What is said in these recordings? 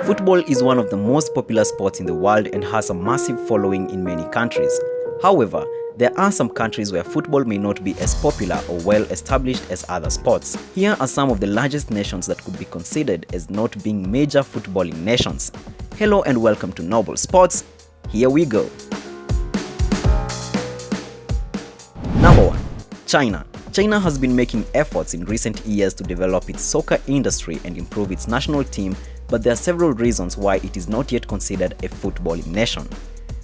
Football is one of the most popular sports in the world and has a massive following in many countries. However, there are some countries where football may not be as popular or well established as other sports. Here are some of the largest nations that could be considered as not being major footballing nations. Hello and welcome to Noble Sports. Here we go. Number 1. China. China has been making efforts in recent years to develop its soccer industry and improve its national team, but there are several reasons why it is not yet considered a footballing nation.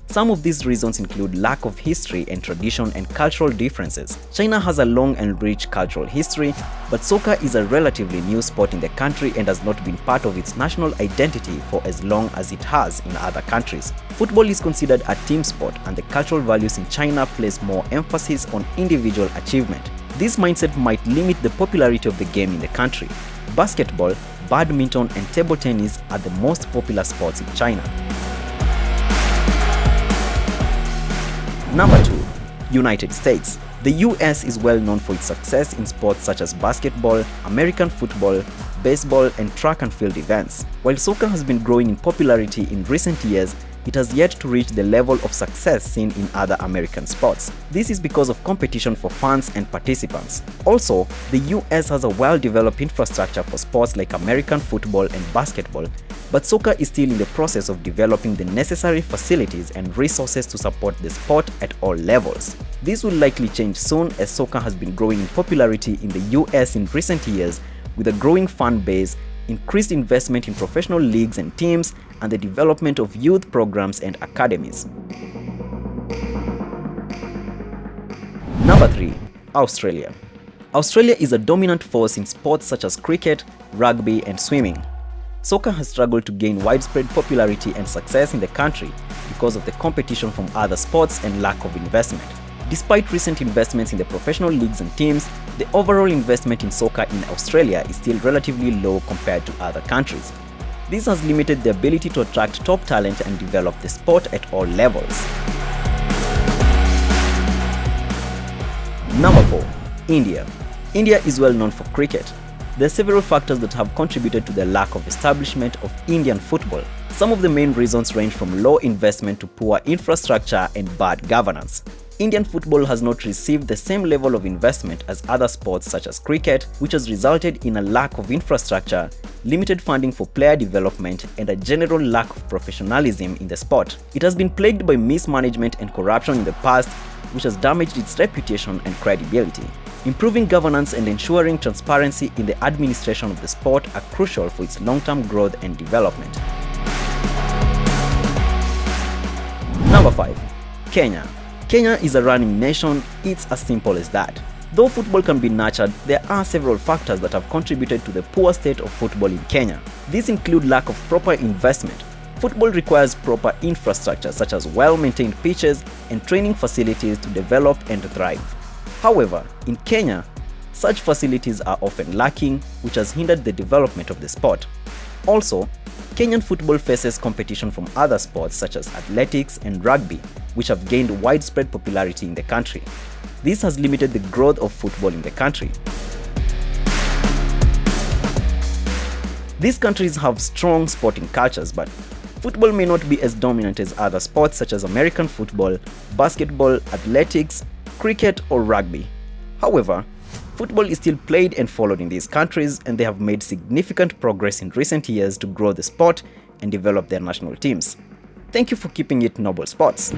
Some of these reasons include lack of history and tradition and cultural differences. China has a long and rich cultural history, but soccer is a relatively new sport in the country and has not been part of its national identity for as long as it has in other countries. Football is considered a team sport, and the cultural values in China place more emphasis on individual achievement. This mindset might limit the popularity of the game in the country. Basketball, badminton, and table tennis are the most popular sports in China. Number 2. United States. The US is well known for its success in sports such as basketball, American football, baseball, and track and field events. While soccer has been growing in popularity in recent years, it has yet to reach the level of success seen in other American sports. This is because of competition for fans and participants. Also, the US has a well-developed infrastructure for sports like American football and basketball, but soccer is still in the process of developing the necessary facilities and resources to support the sport at all levels. This will likely change soon, as soccer has been growing in popularity in the US in recent years with a growing fan base, increased investment in professional leagues and teams, and the development of youth programs and academies. Number 3. Australia. Australia is a dominant force in sports such as cricket, rugby, and swimming. Soccer has struggled to gain widespread popularity and success in the country because of the competition from other sports and lack of investment. Despite recent investments in the professional leagues and teams, the overall investment in soccer in Australia is still relatively low compared to other countries. This has limited the ability to attract top talent and develop the sport at all levels. Number 4. India. India is well known for cricket. There are several factors that have contributed to the lack of establishment of Indian football. Some of the main reasons range from low investment to poor infrastructure and bad governance. Indian football has not received the same level of investment as other sports such as cricket, which has resulted in a lack of infrastructure, limited funding for player development, and a general lack of professionalism in the sport. It has been plagued by mismanagement and corruption in the past, which has damaged its reputation and credibility. Improving governance and ensuring transparency in the administration of the sport are crucial for its long-term growth and development. Number 5. Kenya. Kenya is a running nation. It's as simple as that. Though football can be nurtured, there are several factors that have contributed to the poor state of football in Kenya. These include lack of proper investment. Football requires proper infrastructure such as well-maintained pitches and training facilities to develop and thrive. However, in Kenya, such facilities are often lacking, which has hindered the development of the sport. Also, Kenyan football faces competition from other sports such as athletics and rugby, which have gained widespread popularity in the country. This has limited the growth of football in the country. These countries have strong sporting cultures, but football may not be as dominant as other sports such as American football, basketball, athletics, cricket, or rugby. However, football is still played and followed in these countries, and they have made significant progress in recent years to grow the sport and develop their national teams. Thank you for keeping it Noble Sports.